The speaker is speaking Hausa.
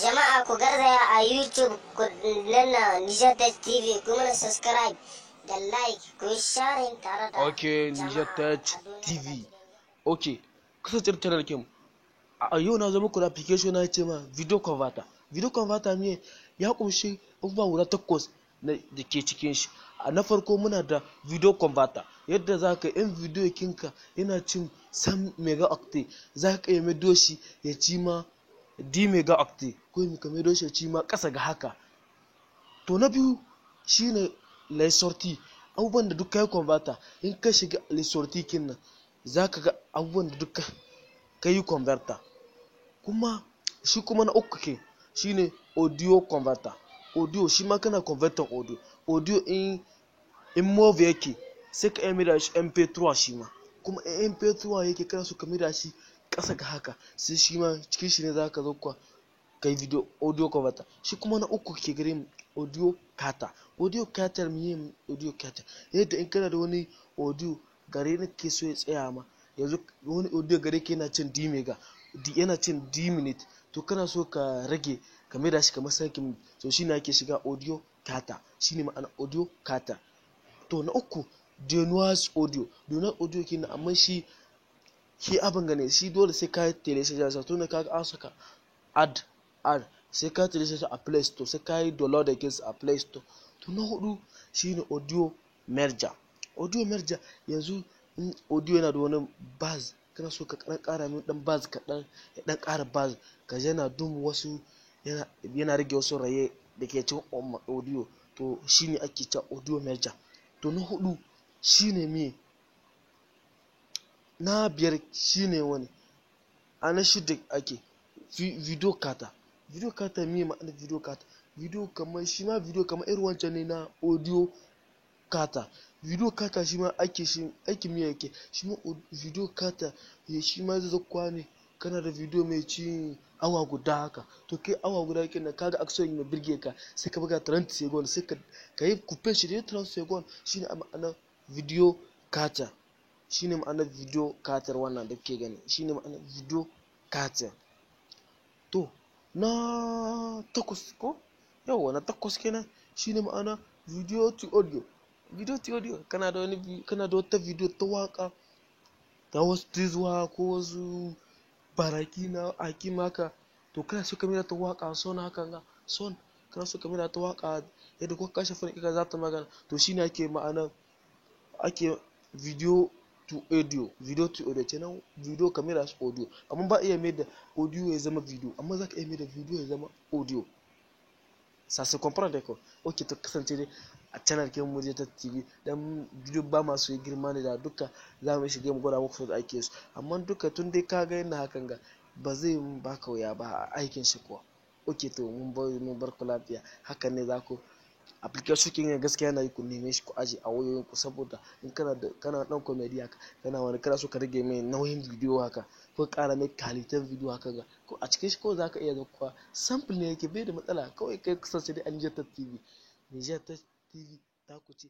Jama'a ku garzaya a YouTube ku danna Niger Tech TV ku mana subscribe da like ku yi sharing tare da Niger Tech TV. Kasance channel kin. A yau na zo muku da application na ce ma video converter. Video converter ne ya kunshi abubuwa guda 8 da ke cikin shi. Na farko muna da video converter, yadda za ka in video kinka yana cin 100 megaoctane za ka yi maido shi ya ci ma 10 megaoctane ko ka maido shi ya ci ma ƙasa ga haka. To na biyu shine les sorties, abubuwan da duka ya converter in ka shiga les sorties kin nan za ka ga abubuwan da duka ka yi converter. Kuma shi kuma na uku ke shine audio converter. Audio shi ma kana converter audio in move yake sai ka yi da shi mp3 shi ma, kuma in mp3 yake kana so ka da shi ƙasa ga haka sai shi ma cikin shi ne za ka zo ka yi video audio converter. Shi kuma na uku ke gare mu audio cutter. Audio cutter miye audio cutter, yadda in kana da wani audio gare ne ke so ya tsaya ma, yanzu wani audio gare ke yana cin 10 mega yana cin 10 minute, to kana so ka rage ka da shi kamar 5 minute, so shine ake shiga audio cutter, shine ma'ana audio cutter. To na uku denoise audio kenan, amma shi abin gane shi dole sai ka yi telesage to ne kaga an saka add sai ka telesage a Play Store, sai ka yi download da kinsa a Play Store. To na hudu shine audio merger. Audio merger yanzu in audio yana da wani buzz kana so ka kara min dan buzz kaɗan ya dan kara buzz ka yana dum wasu yana rage wasu raye da ke cikin audio, to shine ake cewa audio merger. To na hudu shine me na biyar shine wani ana shida ake video cutter. Video cutter me ma'ana video cutter, video kamar shi ma video kamar irin wancan ne na audio cutter. Video cutter shi ma aiki me yake shi ma video cutter shi ma zai zakwa ne kana da video mai ci awa guda haka, to kai awa guda yake nan kaga action mai birge ka sai ka buga 30 second sai ka yi coupe shi da 30 second, shine ma'ana video cutter. Shine ma'ana video cutter wannan da kake gani, shine ma'ana video cutter. To na takwas ko yawa na takwas kenan shine ma'ana video to audio. Video to audio kana da wata video ta waka ta wasu tizuwa ko wasu baraki na aki maka, to kana so ka mira ta waka son haka ga son kana so ka mira ta waka yadda ko kashe fara kika za ta magana, to shine ake ma'ana ake video to audio kenan. Video kamera shi audio, amma ba iya mai da audio ya zama video, amma zaka iya mai da video ya zama audio. Ça se comprend d'accord? To kasance dai a channel kin mu ta TV dan video ba masu yi girma ne da duka za mu shige mu gwada muku da ake su, amma duka tun dai ka ga yana hakan ga ba zai baka wuya ba a aikin shi kuwa. To mun bar ku lafiya. Hakan ne za ku application kin gaskiya yana yi ku neme shi ku aje a wayoyin ku, saboda in kana dan comedy haka kana so ka rage mai nauyin video haka ko ƙara mai kalitan video haka ga ko a cikin shi ko zaka iya zakwa sample ne yake bai da matsala, kawai kai kasance dai a Niger Tech TV. Niger Tech TV ta ku ce.